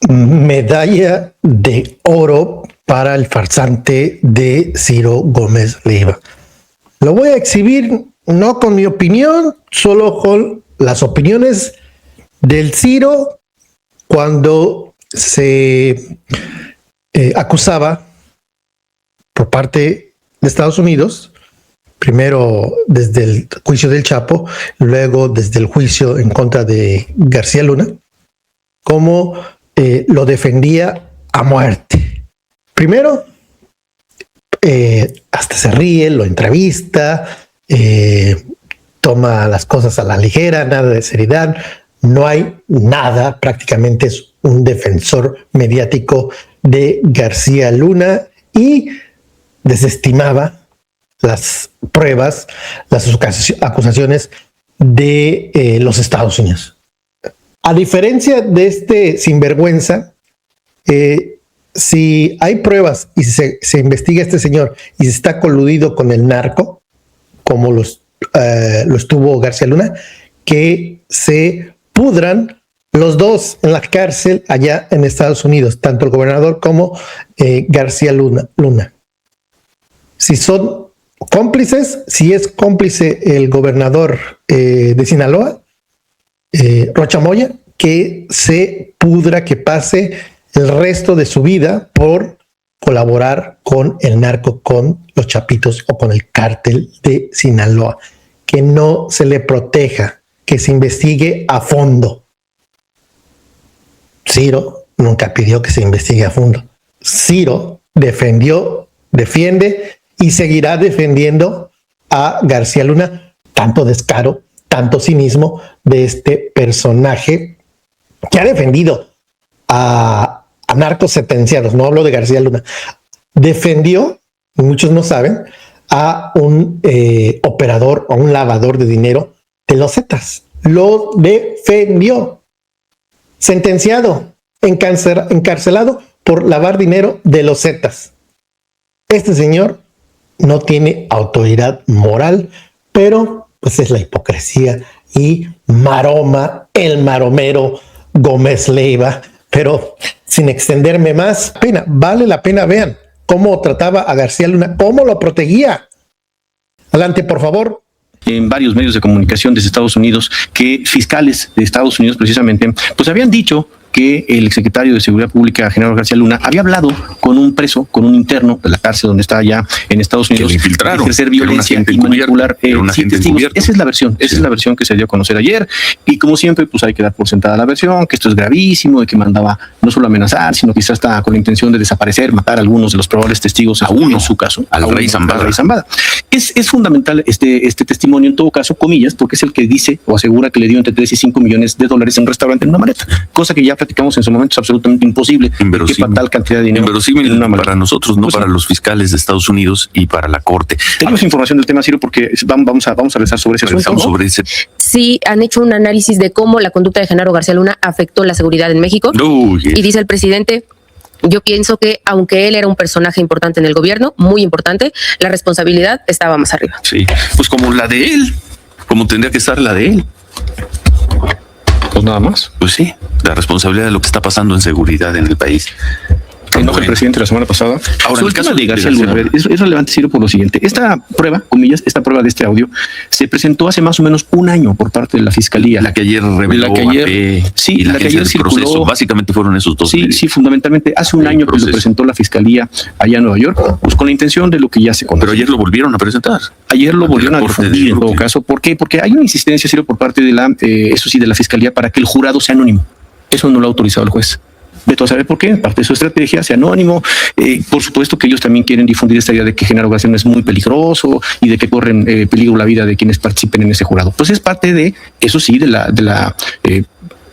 medalla de oro para el farsante de Ciro Gómez Leiva. Lo voy a exhibir no con mi opinión, solo con las opiniones del Ciro cuando se acusaba por parte de Estados Unidos, primero desde el juicio del Chapo, luego desde el juicio en contra de García Luna, cómo lo defendía a muerte. Primero, hasta se ríe, lo entrevista, toma las cosas a la ligera, nada de seriedad, no hay nada, prácticamente es un defensor mediático de García Luna y desestimaba las pruebas, las acusaciones de los Estados Unidos. A diferencia de este sinvergüenza, si hay pruebas y se investiga a este señor y se está coludido con el narco, como lo estuvo García Luna, que se pudran los dos en la cárcel allá en Estados Unidos, tanto el gobernador como García Luna. Si son cómplices, si es cómplice el gobernador de Sinaloa, Rocha Moya, que se pudra, que pase el resto de su vida por colaborar con el narco, con los chapitos o con el cártel de Sinaloa. Que no se le proteja, que se investigue a fondo. Ciro nunca pidió que se investigue a fondo. Ciro defiende y seguirá defendiendo a García Luna. Tanto descaro, tanto cinismo de este personaje que ha defendido a narcos sentenciados. No hablo de García Luna. Defendió, muchos no saben, a un operador, a un lavador de dinero de los Zetas. Lo defendió. Sentenciado, encarcelado por lavar dinero de los Zetas. Este señor no tiene autoridad moral, pero pues es la hipocresía y maroma, el maromero Gómez Leiva. Pero sin extenderme más, vale la pena, vean cómo trataba a García Luna, cómo lo protegía. Adelante, por favor. En varios medios de comunicación desde Estados Unidos, que fiscales de Estados Unidos precisamente, pues habían dicho que el exsecretario de Seguridad Pública, Genaro García Luna, había hablado con un preso, con un interno de la cárcel donde está allá en Estados Unidos, que lo infiltraron, ejercer violencia y manipular testigos. Esa es la versión que se dio a conocer ayer, y como siempre, pues hay que dar por sentada la versión, que esto es gravísimo, de que mandaba no solo amenazar, sino quizás hasta con la intención de desaparecer, matar a algunos de los probables testigos, a uno en su caso, al rey Zambada. Es fundamental este testimonio, en todo caso, comillas, porque es el que dice o asegura que le dio entre 3 y 5 millones de dólares en un restaurante en una maleta, cosa que ya platicamos en su momento, es absolutamente imposible. Inverosímil. Que tal cantidad de dinero. Inverosímil para nosotros, no para los fiscales de Estados Unidos y para la Corte. Tenemos información del tema, Ciro, porque vamos a regresar sobre ese asunto, ¿no? Sí, han hecho un análisis de cómo la conducta de Genaro García Luna afectó la seguridad en México. Y dice el presidente: yo pienso que aunque él era un personaje importante en el gobierno, muy importante, la responsabilidad estaba más arriba. Sí, pues como la de él, como tendría que estar la de él. Pues nada más. Pues sí, la responsabilidad de lo que está pasando en seguridad en el país. Enoja el presidente la semana pasada. Ahora, sobre el caso de García Luna, es relevante, Ciro, por lo siguiente. Esta prueba, comillas, esta prueba de este audio se presentó hace más o menos un año por parte de la Fiscalía. La que ayer reveló, sí, la que ayer circuló. Proceso. Básicamente fueron esos dos. Sí, fundamentalmente hace un año que lo presentó la Fiscalía allá en Nueva York, pues con la intención de lo que ya se conoce. Pero ayer lo volvieron a presentar. Ayer lo volvieron a difundir, en todo caso. ¿Por qué? Porque hay una insistencia, Ciro, por parte de la Fiscalía para que el jurado sea anónimo. Eso no lo ha autorizado el juez. Beto, ¿sabe por qué? Parte de su estrategia, sea anónimo. Por supuesto que ellos también quieren difundir esta idea de que Genaro García Luna es muy peligroso y de que corren peligro la vida de quienes participen en ese jurado. Pues es parte de, eso sí,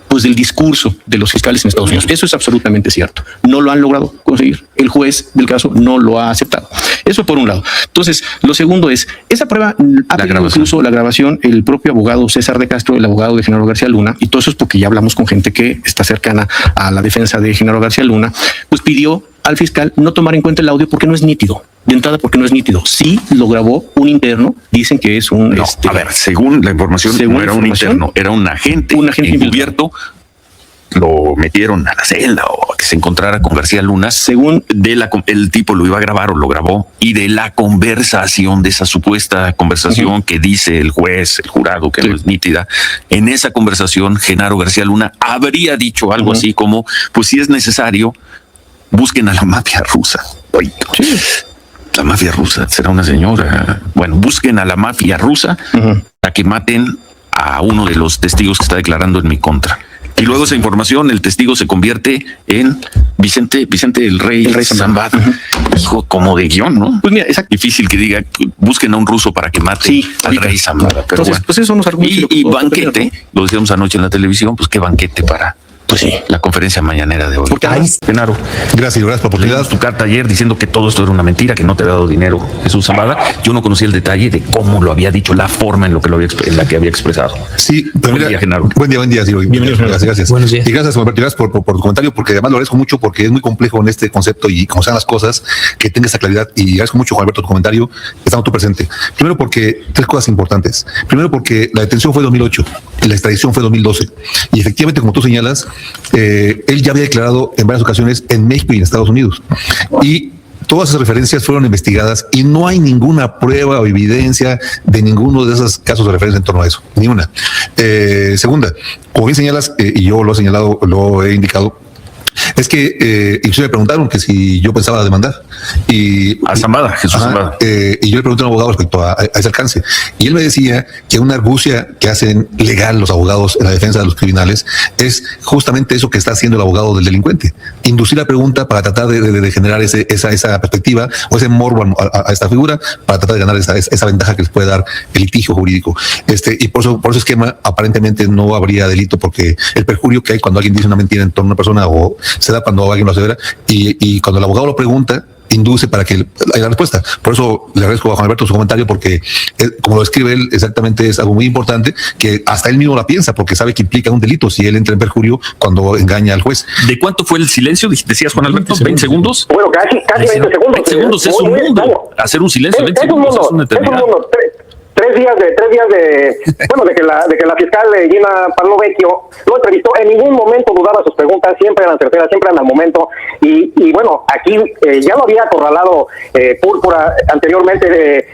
pues del discurso de los fiscales en Estados Unidos. Eso es absolutamente cierto. No lo han logrado conseguir. El juez del caso no lo ha aceptado. Eso por un lado. Entonces, lo segundo es, esa prueba ha pedido incluso la grabación, el propio abogado César de Castro, el abogado de Genaro García Luna, y todo eso es porque ya hablamos con gente que está cercana a la defensa de Genaro García Luna, pues pidió al fiscal no tomar en cuenta el audio porque no es nítido. De entrada, porque no es nítido. Sí lo grabó un interno, dicen que es un... a ver, según la información, no era un interno, era un agente encubierto lo metieron a la celda o a que se encontrara con García Luna, según el tipo lo iba a grabar o lo grabó, y de la conversación, de esa supuesta conversación que dice el juez, el jurado, que no es nítida, en esa conversación Genaro García Luna habría dicho algo así como, pues si es necesario, busquen a la mafia rusa. Oye, la mafia rusa será una señora. Bueno, busquen a la mafia rusa para que maten a uno de los testigos que está declarando en mi contra. Y luego esa información, el testigo se convierte en Vicente el Rey Zambada. Hijo, como de guión, ¿no? Pues mira, es difícil que diga, busquen a un ruso para que mate al Rey Zambada. Pero entonces, bueno, pues eso nos argumenta. Y banquete, lo decíamos anoche en la televisión, pues qué banquete para... Pues sí, la conferencia mañanera de hoy. Porque Genaro, gracias por la oportunidad. Tu carta ayer diciendo que todo esto era una mentira, que no te había dado dinero Jesús Zambada. Yo no conocía el detalle de cómo lo había dicho, la forma en la que había expresado. Sí, pero buen día, Genaro. Buen día, sí. Gracias. Buenos días. Y gracias por tu comentario, porque además lo agradezco mucho, porque es muy complejo en este concepto y como sean las cosas, que tenga esa claridad. Y agradezco mucho, Juan Alberto, tu comentario, estando tú presente. Primero porque tres cosas importantes. Primero porque la detención fue en 2008 y la extradición fue en 2012. Y efectivamente, como tú señalas, él ya había declarado en varias ocasiones en México y en Estados Unidos. Y todas esas referencias fueron investigadas y no hay ninguna prueba o evidencia de ninguno de esos casos de referencia en torno a eso. Ni una. Segunda, como bien señalas, y yo lo he señalado, lo he indicado, es que incluso me preguntaron que si yo pensaba demandar a Zambada, Jesús Zambada, y yo le pregunté a un abogado respecto a ese alcance, y él me decía que una argucia que hacen legal los abogados en la defensa de los criminales es justamente eso que está haciendo el abogado del delincuente, inducir la pregunta para tratar de generar esa perspectiva o ese morbo a esta figura, para tratar de ganar esa ventaja que les puede dar el litigio jurídico. Y por ese esquema aparentemente no habría delito, porque el perjurio que hay cuando alguien dice una mentira en torno a una persona o se da cuando alguien lo asevera, y cuando el abogado lo pregunta, induce para que haya la respuesta. Por eso le agradezco a Juan Alberto su comentario, porque como lo escribe él, exactamente es algo muy importante, que hasta él mismo la piensa, porque sabe que implica un delito si él entra en perjurio cuando engaña al juez. ¿De cuánto fue el silencio? Decías, Juan Alberto, 20 segundos. Bueno, casi 20 segundos. 20 segundos es un mundo. Hacer un silencio, 20 segundos es una eternidad. Tres días de que la fiscal Gina Parlovecchio lo entrevistó. En ningún momento dudaba sus preguntas, siempre eran certeras, siempre eran al momento. Y bueno, aquí ya lo había acorralado Púrpura anteriormente,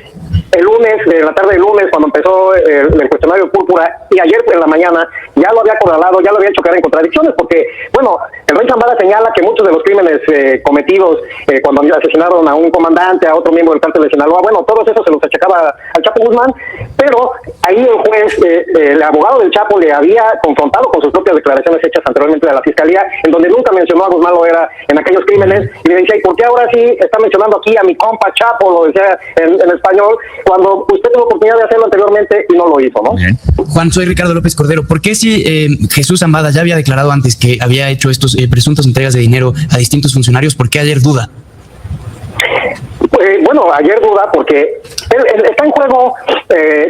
el lunes, de la tarde del lunes, cuando empezó el cuestionario Púrpura, y ayer en la mañana ya lo había acorralado, ya lo había hecho caer en contradicciones, porque, bueno, el Rey Zambada señala que muchos de los crímenes cometidos cuando asesinaron a un comandante, a otro miembro del cártel de Sinaloa, bueno, todos esos se los achacaba al Chapo Guzmán, pero ahí el juez, el abogado del Chapo, le había confrontado con sus propias declaraciones hechas anteriormente de la fiscalía, en donde nunca mencionó a Guzmán Loera en aquellos crímenes, y le decía, ¿y por qué ahora sí está mencionando aquí a mi compa Chapo? Lo decía en español, cuando usted tuvo oportunidad de hacerlo anteriormente y no lo hizo, ¿no? Bien. Juan, soy Ricardo López Cordero. ¿Por qué si Jesús Zambada ya había declarado antes que había hecho estos presuntas entregas de dinero a distintos funcionarios, por qué ayer duda? Bueno, ayer duda porque él está en juego,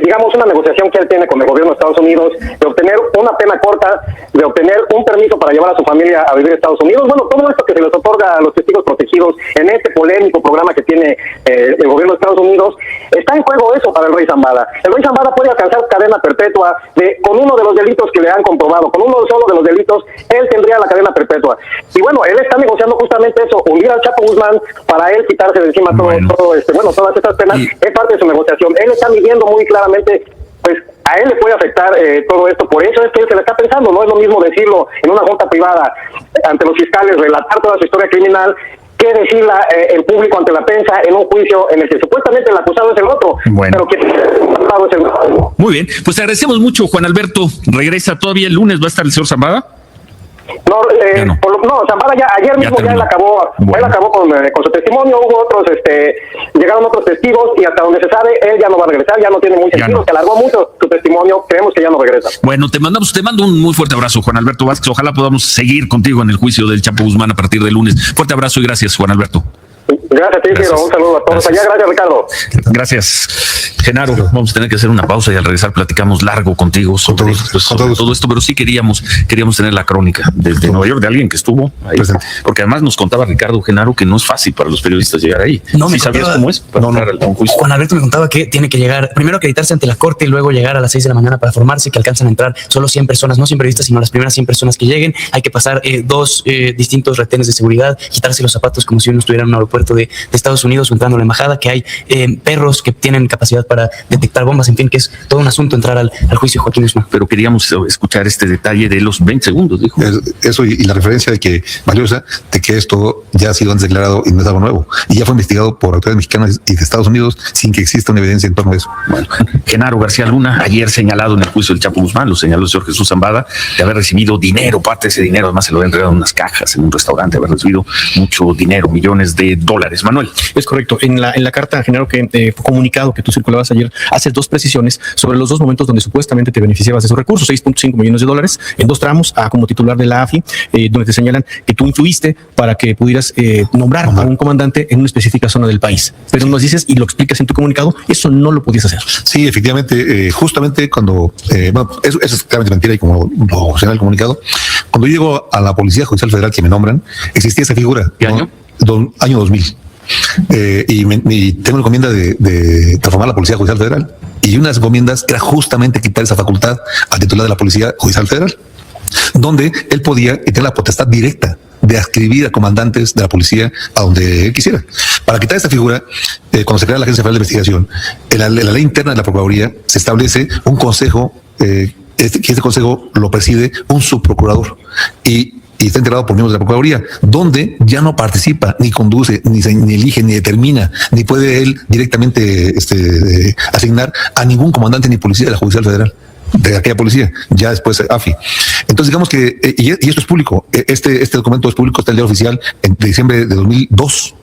digamos, una negociación que él tiene con el gobierno de Estados Unidos de obtener una pena corta, de obtener un permiso para llevar a su familia a vivir a Estados Unidos. Bueno, todo esto que se les otorga a los testigos protegidos en este polémico programa que tiene el gobierno de Estados Unidos, está en juego eso para el Rey Zambada. El Rey Zambada puede alcanzar cadena perpetua con uno de los delitos que le han comprobado, con uno solo de los delitos, él tendría la cadena perpetua. Y bueno, él está negociando justamente eso, hundir al Chapo Guzmán para él quitarse de encima todas estas penas, es parte de su negociación. Él está midiendo muy claramente, pues a él le puede afectar todo esto, por eso es que él se le está pensando, no es lo mismo decirlo en una junta privada ante los fiscales, relatar toda su historia criminal, que decirla en público ante la prensa en un juicio en el que supuestamente el acusado es el otro, pero que el acusado es el otro. Muy bien, pues te agradecemos mucho, Juan Alberto. Regresa todavía el lunes, ¿va a estar el señor Zambada? No, Zambada ya ayer mismo ya él acabó, él acabó con su testimonio. Hubo otros, llegaron otros testigos y hasta donde se sabe él ya no va a regresar, ya no tiene muy sentido, se alargó mucho su testimonio, creemos que ya no regresa. Bueno, te mando un muy fuerte abrazo, Juan Alberto Vázquez, ojalá podamos seguir contigo en el juicio del Chapo Guzmán a partir del lunes. Fuerte abrazo y gracias, Juan Alberto. Gracias a ti, Ciro. Un saludo a todos allá. Gracias, Ricardo. Gracias, Genaro. Vamos a tener que hacer una pausa y al regresar platicamos largo contigo sobre todo esto, pero sí queríamos tener la crónica desde Nueva York de alguien que estuvo ahí. Porque además nos contaba Ricardo, Genaro, que no es fácil para los periodistas llegar ahí. No, ¿Sí sabías cómo es? Juan Alberto me contaba que tiene que llegar, primero acreditarse ante la corte y luego llegar a las 6 de la mañana para formarse, que alcanzan a entrar solo 100 personas, no 100 periodistas, sino las primeras 100 personas que lleguen. Hay que pasar 2 distintos retenes de seguridad, quitarse los zapatos como si uno estuviera en un aeropuerto de Estados Unidos o entrando a la embajada, que hay perros que tienen capacidad para detectar bombas, en fin, que es todo un asunto entrar al juicio, Joaquín Guzmán. Pero queríamos escuchar este detalle de los 20 segundos, dijo. Eso y la referencia de que valiosa de que esto ya ha sido antes declarado y no es algo nuevo, y ya fue investigado por autoridades mexicanas y de Estados Unidos sin que exista una evidencia en torno a eso. Bueno, Genaro García Luna, ayer señalado en el juicio del Chapo Guzmán, lo señaló el señor Jesús Zambada, de haber recibido dinero, parte de ese dinero, además se lo había entregado en unas cajas en un restaurante, haber recibido mucho dinero, millones de dólares. Manuel. Es correcto. En la carta, Genaro, que comunicado que tú circulabas ayer, haces 2 precisiones sobre los 2 momentos donde supuestamente te beneficiabas de esos recursos, 6.5 millones de dólares en 2 tramos, como titular de la AFI, donde te señalan que tú influiste para que pudieras nombrar a un comandante en una específica zona del país. Pero nos dices y lo explicas en tu comunicado, eso no lo podías hacer. Sí, efectivamente, justamente cuando, eso es claramente mentira y como lo señala el comunicado, cuando yo llego a la Policía Judicial Federal que me nombran, existía esa figura. ¿Qué año? Año 2000. Y tengo la encomienda de transformar la Policía Judicial Federal. Y una de las encomiendas era justamente quitar esa facultad al titular de la Policía Judicial Federal, donde él podía tener la potestad directa de adscribir a comandantes de la policía a donde él quisiera. Para quitar esta figura, cuando se crea la Agencia Federal de Investigación, en la ley interna de la Procuraduría se establece un consejo, que este consejo lo preside un subprocurador y está integrado por miembros de la Procuraduría, donde ya no participa, ni conduce, ni elige, ni determina, ni puede él directamente asignar a ningún comandante ni policía de la Judicial Federal, de aquella policía, ya después AFI. Entonces digamos que, y esto es público, este documento es público, está en el diario oficial de diciembre de 2002.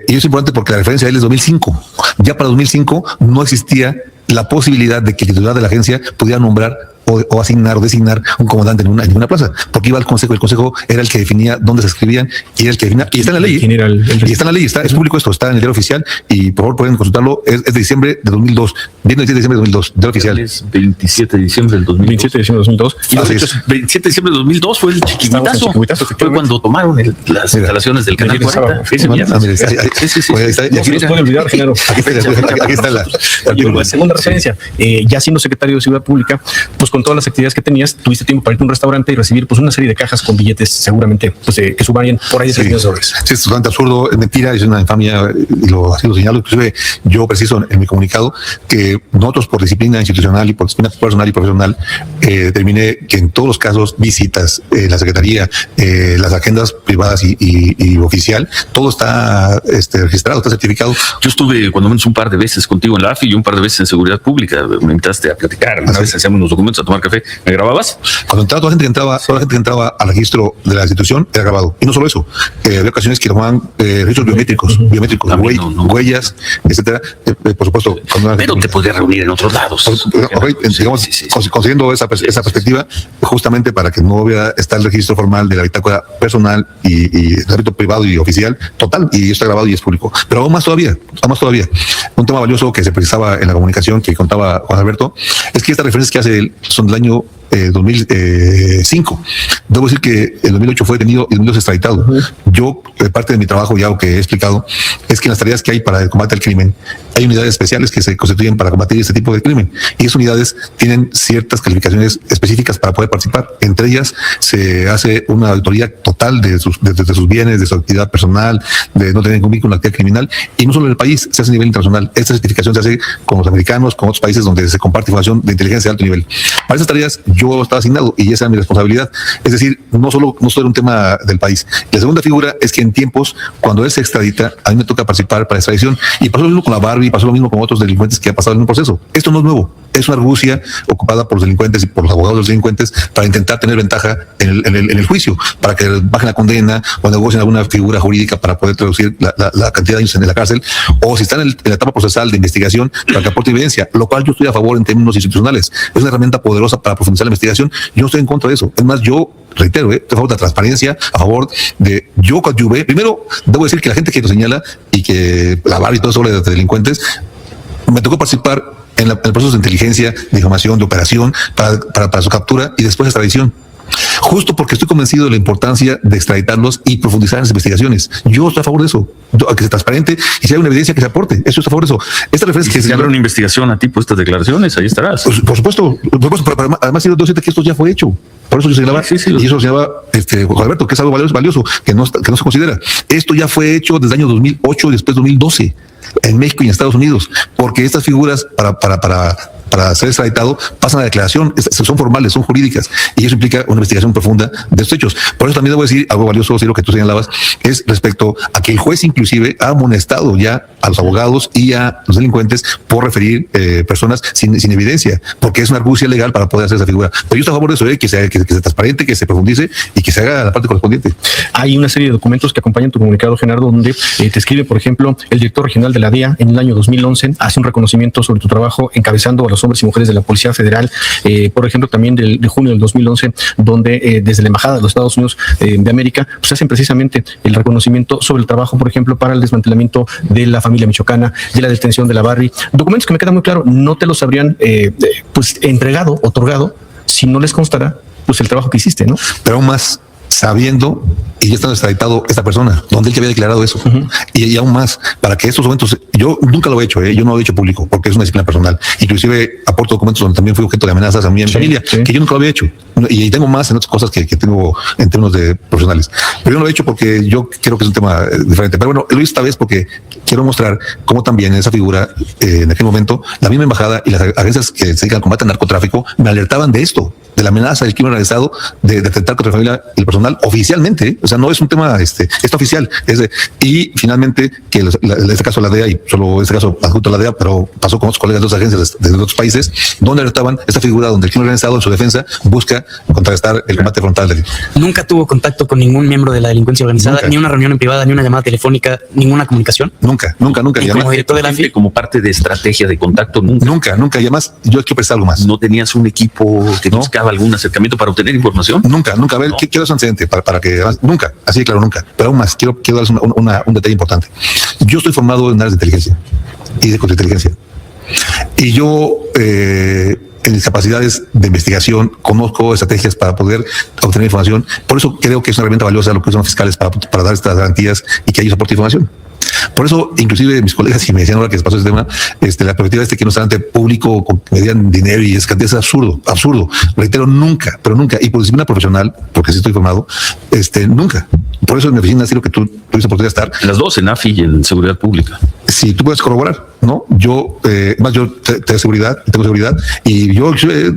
Y es importante porque la referencia de él es 2005. Ya para 2005 no existía la posibilidad de que el titular de la agencia pudiera nombrar o asignar o designar un comandante en una plaza, porque iba al consejo, el consejo era el que definía dónde se escribían y era el que definía, y está en la ley, y está en la ley, es público esto, está en el diario oficial y por favor pueden consultarlo, es de diciembre de 2002, viene el 7 de diciembre de 2002, diario oficial. Es 27 de diciembre del 2002. 27 de diciembre del 2002. Y así es. 27 de diciembre del 2002 fue el chiquitazo, fue cuando tomaron las instalaciones del Canal 40. Aquí está la segunda referencia, ya siendo secretario de Seguridad Pública, pues con todas las actividades que tenías, tuviste tiempo para irte a un restaurante y recibir pues una serie de cajas con billetes seguramente pues, que sumarían por ahí de $3,000,000. Sí, es totalmente absurdo, es mentira, es una infamia y así lo señalo. Inclusive yo preciso en mi comunicado que nosotros por disciplina institucional y por disciplina personal y profesional determiné que en todos los casos, visitas, la secretaría, las agendas privadas y oficial, todo está registrado, está certificado. Yo estuve cuando menos un par de veces contigo en la AFI y un par de veces en Seguridad Pública, me invitaste a platicar, una vez hacíamos unos documentos, a tomar café. ¿Me grababas? Cuando entraba toda la gente que entraba al registro de la institución era grabado. Y no solo eso, había ocasiones que tomaban registros biométricos, huellas, etcétera. Por supuesto, pero te podías reunir en otros lados. Digamos, consiguiendo esa perspectiva, justamente para que no hubiera estar el registro formal de la bitácora personal y el ámbito privado y oficial total, y está grabado y es público. Pero aún más todavía. Un tema valioso que se precisaba en la comunicación que contaba Juan Alberto es que estas referencias que hace él son del año 2005. Debo decir que en 2008 fue detenido y en 2002 extraditado. Yo, parte de mi trabajo, ya lo que he explicado, es que en las tareas que hay para el combate al crimen, hay unidades especiales que se constituyen para combatir este tipo de crimen. Y esas unidades tienen ciertas calificaciones específicas para poder participar. Entre ellas, se hace una auditoría total de sus bienes, de su actividad personal, de no tener ningún vínculo con la actividad criminal. Y no solo en el país, se hace a nivel internacional. Esta certificación se hace con los americanos, con otros países donde se comparte información de inteligencia de alto nivel. Para esas tareas, yo estaba asignado y esa era mi responsabilidad. Es decir, no solo era un tema del país. La segunda figura es que en tiempos, cuando él se extradita, a mí me toca participar para extradición. Y pasó lo mismo con la Barbie, pasó lo mismo con otros delincuentes que ha pasado en un proceso. Esto no es nuevo. Es una argucia ocupada por los delincuentes y por los abogados de los delincuentes para intentar tener ventaja en el juicio, para que bajen la condena o negocien alguna figura jurídica para poder traducir la cantidad de años en la cárcel, o si están en la etapa procesal de investigación para que aporte evidencia, lo cual yo estoy a favor en términos institucionales. Es una herramienta poderosa para profundizar la investigación. Yo no estoy en contra de eso. Es más, yo reitero, estoy a favor de la transparencia, a favor de yo coadyuve. Primero, debo decir que la gente que nos señala y que la barra y todo eso de delincuentes, me tocó participar en el proceso de inteligencia, de información, de operación, para su captura y después extradición. Justo porque estoy convencido de la importancia de extraditarlos y profundizar en las investigaciones. Yo estoy a favor de eso, que sea transparente y si hay una evidencia que se aporte. Eso estoy a favor de eso. Esta referencia que si habrá una investigación a tipo estas declaraciones, ahí estarás. Por supuesto, pero además quiero decirte que esto ya fue hecho. Por eso yo señalaba, y eso señalaba Juan Alberto, que es algo valioso, que no se considera. Esto ya fue hecho desde el año 2008 y después 2012 en México y en Estados Unidos, porque estas figuras para ser extraditado pasan a declaración, son formales, son jurídicas, y eso implica una investigación profunda de estos hechos. Por eso también debo decir algo valioso, sí, lo que tú señalabas, es respecto a que el juez inclusive ha amonestado ya a los abogados y a los delincuentes por referir personas sin evidencia, porque es una argucia legal para poder hacer esa figura. Pero yo estoy a favor de eso, que sea transparente, que se profundice y que se haga la parte correspondiente. Hay una serie de documentos que acompañan tu comunicado, Gerardo, donde te escribe, por ejemplo, el director regional de la DEA en el año 2011, hace un reconocimiento sobre tu trabajo encabezando a los hombres y mujeres de la Policía Federal, por ejemplo, también de junio del 2011, donde desde la Embajada de los Estados Unidos de América, pues hacen precisamente el reconocimiento sobre el trabajo, por ejemplo, para el desmantelamiento de la familia michoacana, de la detención de la Barry. Documentos que me queda muy claro, no te los habrían pues entregado, otorgado, si no les constara pues el trabajo que hiciste, ¿no? Pero aún más, sabiendo y ya estando extraditado esta persona, donde él ya había declarado eso. Y aún más, para que estos documentos, yo nunca lo he hecho, yo no lo he hecho público, porque es una disciplina personal. Inclusive aporto documentos donde también fui objeto de amenazas a mí y a mi familia, que yo nunca lo había hecho. Y tengo más en otras cosas que tengo en términos de profesionales. Pero yo no lo he hecho porque yo creo que es un tema diferente. Pero bueno, lo hice esta vez porque quiero mostrar cómo también esa figura, en aquel momento, la misma embajada y las agencias que se dedican al combate al narcotráfico me alertaban de esto, de la amenaza del crimen organizado, de atentar contra la familia y el personal oficialmente, o sea, no es un tema esto oficial, y finalmente que en este caso la DEA, y solo en este caso adjunto a la DEA, pero pasó con otros colegas de otras agencias de otros países, donde alertaban esta figura donde el crimen organizado en su defensa busca contrarrestar el combate frontal del delito. ¿Nunca tuvo contacto con ningún miembro de la delincuencia organizada? ¿Nunca? Ni una reunión en privada, ni una llamada telefónica, ninguna comunicación? Nunca. ¿Y como director de la AFI? Como parte de estrategia de contacto, nunca. Y además, yo quiero prestar algo más. ¿No tenías un equipo que buscaba algún acercamiento para obtener información? Nunca. A ver, quiero hacer un antecedente para que además, nunca, así de claro, nunca. Pero aún más, quiero darles un detalle importante. Yo estoy formado en áreas de inteligencia y de contrainteligencia. Y yo, en mis capacidades de investigación, conozco estrategias para poder obtener información. Por eso creo que es una herramienta valiosa lo que son los fiscales para dar estas garantías y que ellos aporten información. Por eso, inclusive mis colegas, si me decían ahora que les pasó ese tema, la perspectiva que no está ante público, me dieran dinero y es cantidad, es absurdo. Reitero, nunca, y por disciplina profesional, porque sí estoy formado, nunca. Por eso en mi oficina, así lo que tú tuviste oportunidad de estar. Las dos, en AFI y en Seguridad Pública. Si tú puedes corroborar, ¿no? Yo tengo seguridad, y yo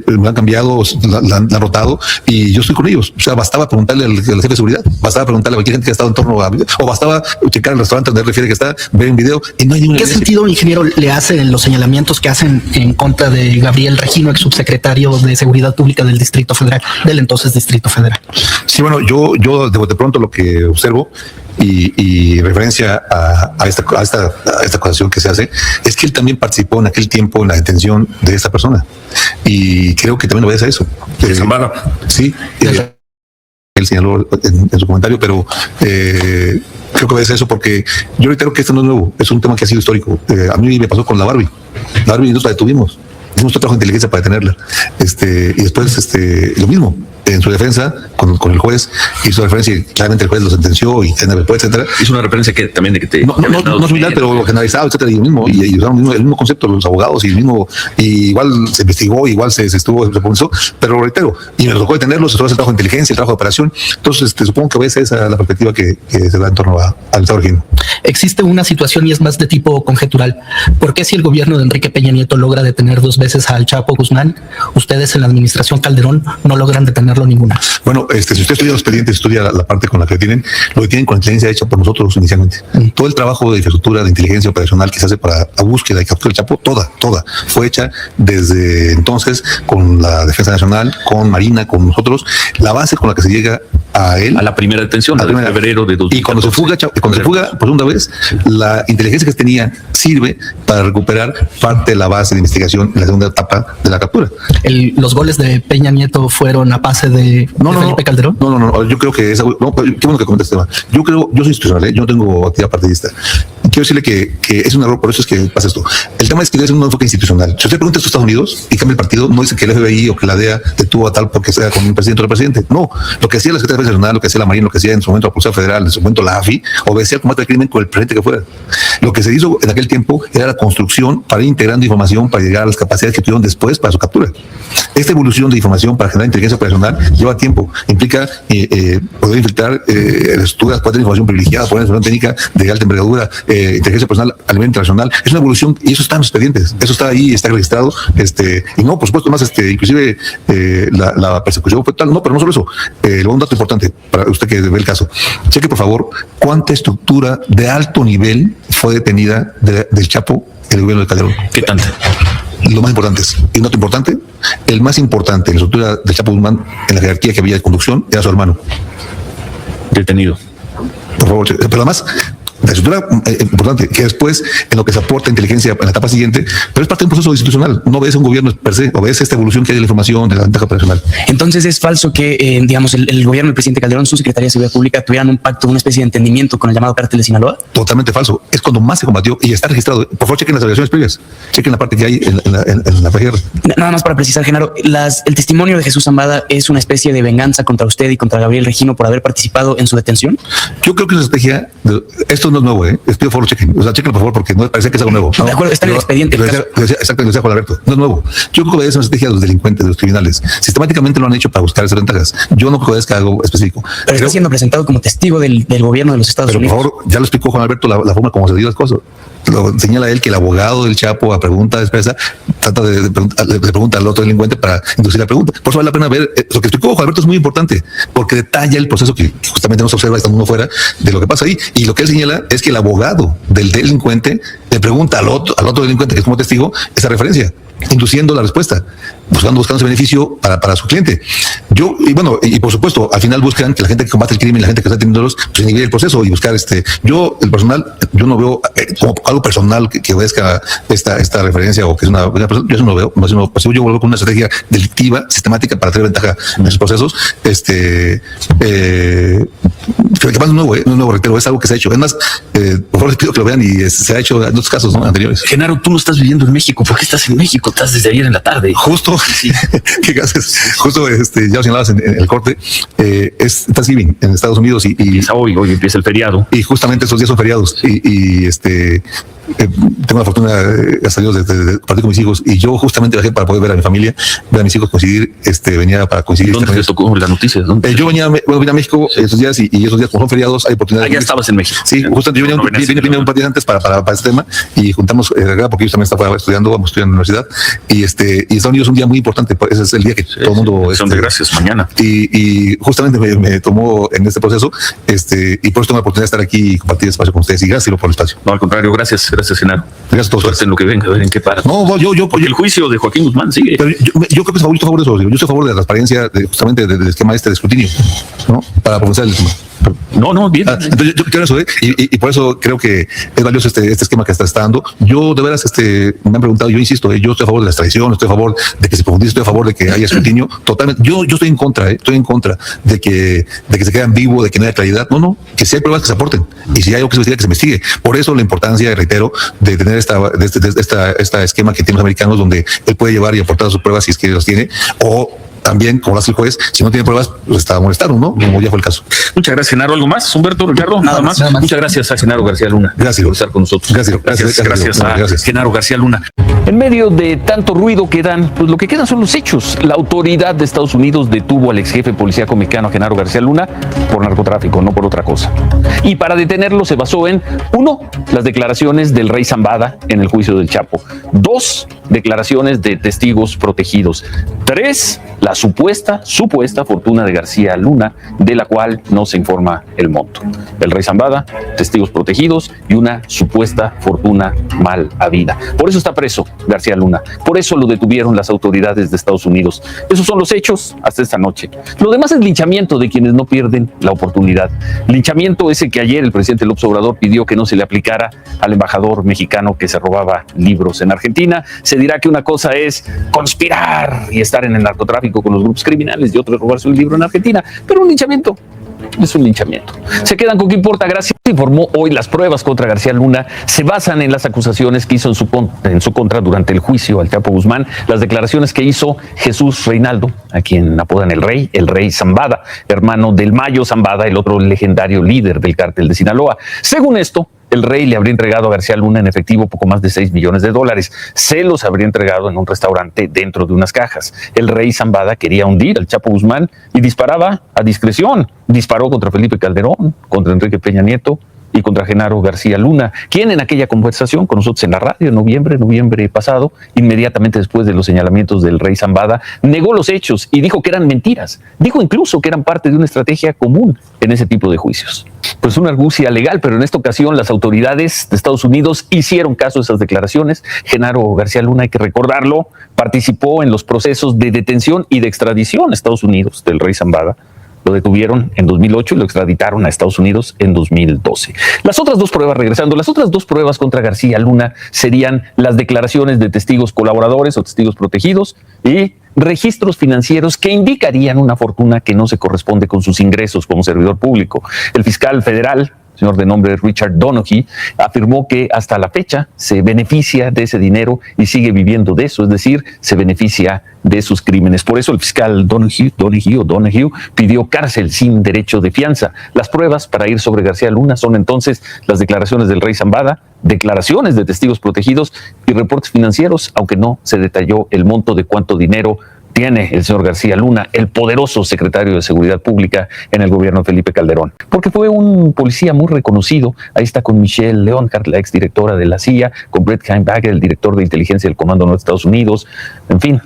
me han cambiado, la han rotado, y yo estoy con ellos. O sea, bastaba preguntarle al jefe de seguridad, bastaba preguntarle a cualquier gente que ha estado en torno a, o bastaba checar el restaurante donde refiere que está, ver un video, y no hay ninguna. ¿Qué sentido, ingeniero, le hacen los señalamientos que hacen en contra de Gabriel Regino, ex subsecretario de Seguridad Pública del Distrito Federal, del entonces Distrito Federal? Sí, bueno, yo de pronto lo que observo y referencia a esta acusación que se hace es que él también participó en aquel tiempo en la detención de esta persona, y creo que también obedece a eso. Sí, él señaló en su comentario, pero creo que obedece a eso porque yo reitero que esto no es nuevo, es un tema que ha sido histórico. A mí me pasó con la Barbie nosotros la detuvimos, hicimos todo trabajo de inteligencia para detenerla, y después lo mismo. En su defensa, con el juez, hizo referencia y claramente el juez lo sentenció y etcétera. Hizo una referencia que también de que te... No similar, pero generalizado, etcétera, y usaron el mismo concepto los abogados y igual se investigó, igual se comenzó, pero reitero, y me tocó detenerlos, se hace el trabajo de inteligencia, el trabajo de operación. Entonces, supongo que a veces esa es la perspectiva que se da en torno al Estado argentino. Existe una situación y es más de tipo conjetural. ¿Por qué si el gobierno de Enrique Peña Nieto logra detener 2 veces al Chapo Guzmán, ustedes en la administración Calderón no logran detenerlo investigarlo ninguna. Bueno, si usted estudia los expedientes, estudia la parte con la que tienen, lo que tienen con inteligencia hecha por nosotros inicialmente. Todo el trabajo de infraestructura, de inteligencia operacional que se hace para la búsqueda y captura del Chapo, toda, fue hecha desde entonces con la Defensa Nacional, con Marina, con nosotros. La base con la que se llega a él. A la primera detención, de febrero de 2014. Y cuando se fuga por segunda vez, la inteligencia que tenía sirve para recuperar parte de la base de investigación en la segunda etapa de la captura. Los goles de Peña Nieto fueron a pase de Felipe Calderón. No, yo creo que qué bueno que comentas este tema. Yo soy institucional, yo no tengo actividad partidista. Quiero decirle que es un error, por eso es que pasa esto. El tema es que debe ser un enfoque institucional. Si usted pregunta a Estados Unidos y cambia el partido, no dice que el FBI o que la DEA detuvo a tal porque sea con un presidente o el presidente. No, lo que hacía la Secretaría Nacional, lo que hacía la Marina, lo que hacía en su momento la Policía Federal, en su momento la AFI, obedecía al combate al crimen con el presidente que fuera. Lo que se hizo en aquel tiempo era la construcción para ir integrando información para llegar a las capacidades que tuvieron después para su captura. Esta evolución de información para generar inteligencia operacional lleva tiempo, implica poder infiltrar estructuras, poder tener información privilegiada, poder tener información técnica de alta envergadura, inteligencia personal a nivel internacional. Es una evolución y eso está en los expedientes, eso está ahí, está registrado, y no, por supuesto, más inclusive la persecución fue tal, no, pero no solo eso. Un dato importante para usted que ve el caso, cheque por favor cuánta estructura de alto nivel fue detenida del Chapo en el gobierno de Calderón. ¿Qué tanta? Lo más importante es, y un dato importante, el más importante en la estructura del Chapo Guzmán, en la jerarquía que había de conducción, era su hermano. Detenido. Por favor, pero además, la estructura importante, que después en lo que se aporta inteligencia en la etapa siguiente, pero es parte de un proceso institucional, no obedece a un gobierno per se, obedece a esta evolución que hay de la información, de la ventaja operacional. Entonces es falso que, digamos, el gobierno del presidente Calderón, su Secretaría de Seguridad Pública, tuvieran un pacto, una especie de entendimiento con el llamado cártel de Sinaloa. Totalmente falso. Es cuando más se combatió y está registrado. Por favor, chequen las alegaciones previas, chequen la parte que hay en la PGR. Nada más para precisar, Genaro, el testimonio de Jesús Zambada es una especie de venganza contra usted y contra Gabriel Regino por haber participado en su detención. Yo creo que es una estrategia. Esto no es nuevo, Les pido por favor, chequen. O sea, chequen por favor, porque no parece que es algo nuevo. De acuerdo, está en el expediente. Exacto, lo decía Juan Alberto. No es nuevo. Yo creo que obedece una estrategia de los delincuentes, de los criminales. Sistemáticamente lo han hecho para buscar esas ventajas. Yo no creo que obedezca algo específico. Pero está siendo presentado como testigo del gobierno de los Estados Unidos. Por favor, ya lo explicó Juan Alberto la forma como se dio las cosas. Lo señala él que el abogado del Chapo, a pregunta expresa, trata le pregunta al otro delincuente para inducir la pregunta. Por eso vale la pena ver. Lo que explicó Juan Alberto es muy importante porque detalla el proceso que justamente no se observa estando uno fuera de lo que pasa ahí. Y lo que él señala es que el abogado del delincuente le pregunta al otro delincuente que es como testigo esa referencia, induciendo la respuesta, buscando ese beneficio para su cliente. Y por supuesto, al final buscan que la gente que combate el crimen, la gente que está teniendo pues inhibir el proceso y buscar yo no veo como algo personal que obedezca esta referencia o que es una persona, yo eso no veo, yo vuelvo con una estrategia delictiva, sistemática para tener ventaja en esos procesos, que más no es nuevo, reitero, es algo que se ha hecho. Es más, por favor les pido que lo vean y se ha hecho en otros casos, ¿no?, anteriores. Genaro, tú no estás viviendo en México, ¿por qué estás en México? Estás desde ayer en la tarde. Justo, sí. ¿Qué haces? Justo, ya lo señalabas en el corte, es Thanksgiving en Estados Unidos y hoy empieza el feriado. Y justamente esos días son feriados tengo la fortuna, gracias a Dios, de compartir con mis hijos y yo justamente bajé para poder ver a mi familia, ver a mis hijos coincidir, venía para coincidir. ¿Dónde te tocó la noticia? Yo venía a México esos días y esos días como son feriados hay oportunidad. Ya estabas en México. Sí, justamente yo vine un par de días antes para este tema y juntamos porque yo también estaba estudiando, vamos a estudiar en la universidad y Estados Unidos es un día muy importante, ese es el día que todo el mundo... Son de gracias, mañana. Y justamente me tomó en este proceso y por eso tengo la oportunidad de estar aquí y compartir espacio con ustedes y gracias por el espacio. No, al contrario, gracias, Genaro. Gracias a todos. Suerte en lo que venga, a ver en qué para. No, porque el juicio de Joaquín Guzmán sigue. Pero yo creo que estoy a favor de eso. Yo estoy a favor de la transparencia, justamente del esquema de escrutinio, ¿no? Para profundizar el tema. No, bien. Entonces yo quiero eso, y por eso creo que es valioso este esquema que está dando. Yo de veras me han preguntado, yo insisto, yo estoy a favor de la extradición, estoy a favor de que se profundice, estoy a favor de que haya escrutinio. Totalmente. Yo estoy en contra de que se quede en vivo, de que no haya claridad. No, que si hay pruebas que se aporten y si hay algo que se investigue, Por eso la importancia, reitero, de tener esta esquema que tienen los americanos, donde él puede llevar y aportar sus pruebas si es que los tiene, o también, como lo hace el juez, si no tiene pruebas, pues está molestando, ¿no? Como ya fue el caso. Muchas gracias, Genaro. ¿Algo más, Humberto, Ricardo? Nada más. Muchas gracias a Genaro García Luna. Gracias por estar con nosotros. Gracias a Genaro García Luna. En medio de tanto ruido lo que quedan son los hechos. La autoridad de Estados Unidos detuvo al ex jefe policíaco mexicano Genaro García Luna por narcotráfico, no por otra cosa. Y para detenerlo se basó en 1, las declaraciones del rey Zambada en el juicio del Chapo. 2, declaraciones de testigos protegidos. 3, la supuesta fortuna de García Luna, de la cual no se informa el monto. El rey Zambada, testigos protegidos y una supuesta fortuna mal habida. Por eso está preso García Luna, por eso lo detuvieron las autoridades de Estados Unidos. Esos son los hechos hasta esta noche. Lo demás es linchamiento de quienes no pierden la oportunidad. Linchamiento ese que ayer el presidente López Obrador pidió que no se le aplicara al embajador mexicano que se robaba libros en Argentina. Se dirá que una cosa es conspirar y estar en el narcotráfico con los grupos criminales y otro es robarse un libro en Argentina, pero un linchamiento es un linchamiento. Se quedan con qué importa. Gracia informó hoy las pruebas contra García Luna se basan en las acusaciones que hizo en su contra durante el juicio al Chapo Guzmán, las declaraciones que hizo Jesús Reinaldo, a quien apodan el rey Zambada, hermano del Mayo Zambada, el otro legendario líder del cártel de Sinaloa. Según esto, el rey le habría entregado a García Luna en efectivo poco más de $6 millones. Se los habría entregado en un restaurante dentro de unas cajas. El rey Zambada quería hundir al Chapo Guzmán y disparaba a discreción. Disparó contra Felipe Calderón, contra Enrique Peña Nieto y contra Genaro García Luna, quien en aquella conversación con nosotros en la radio en noviembre pasado, inmediatamente después de los señalamientos del rey Zambada, negó los hechos y dijo que eran mentiras. Dijo incluso que eran parte de una estrategia común en ese tipo de juicios. Pues una argucia legal, pero en esta ocasión las autoridades de Estados Unidos hicieron caso a esas declaraciones. Genaro García Luna, hay que recordarlo, participó en los procesos de detención y de extradición a Estados Unidos del rey Zambada. Lo detuvieron en 2008 y lo extraditaron a Estados Unidos en 2012. Las otras dos pruebas contra García Luna serían las declaraciones de testigos colaboradores o testigos protegidos y registros financieros que indicarían una fortuna que no se corresponde con sus ingresos como servidor público. El fiscal federal, señor de nombre Richard Donoghue, afirmó que hasta la fecha se beneficia de ese dinero y sigue viviendo de eso, es decir, se beneficia de sus crímenes. Por eso el fiscal Donoghue pidió cárcel sin derecho de fianza. Las pruebas para ir sobre García Luna son entonces las declaraciones del rey Zambada, declaraciones de testigos protegidos y reportes financieros, aunque no se detalló el monto de cuánto dinero tiene el señor García Luna, el poderoso secretario de Seguridad Pública en el gobierno de Felipe Calderón, porque fue un policía muy reconocido. Ahí está con Michelle Leonhardt, la exdirectora de la CIA, con Brett Heimbagger, el director de inteligencia del Comando Norte de Estados Unidos. En fin,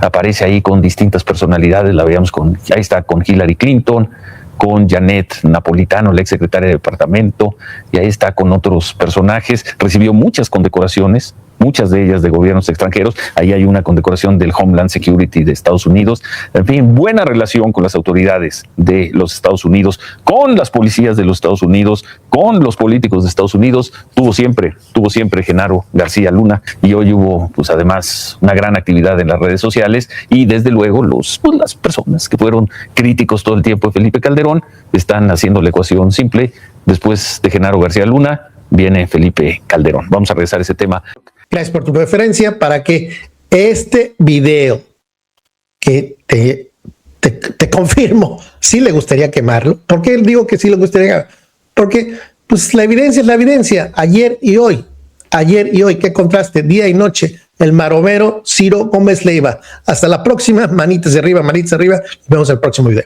aparece ahí con distintas personalidades. La veíamos ahí está con Hillary Clinton, con Janet Napolitano, la exsecretaria de departamento, y ahí está con otros personajes. Recibió muchas condecoraciones, muchas de ellas de gobiernos extranjeros. Ahí hay una condecoración del Homeland Security de Estados Unidos. En fin, buena relación con las autoridades de los Estados Unidos, con las policías de los Estados Unidos, con los políticos de Estados Unidos. Tuvo siempre Genaro García Luna, y hoy hubo, pues además, una gran actividad en las redes sociales, y desde luego las personas que fueron críticos todo el tiempo de Felipe Calderón están haciendo la ecuación simple. Después de Genaro García Luna viene Felipe Calderón. Vamos a regresar a ese tema. Gracias por tu preferencia, para que este video, que te confirmo, sí le gustaría quemarlo. ¿Por qué digo que sí le gustaría? Porque pues la evidencia es la evidencia. Ayer y hoy, qué contraste, día y noche, el maromero Ciro Gómez Leiva. Hasta la próxima, manitas arriba, nos vemos en el próximo video.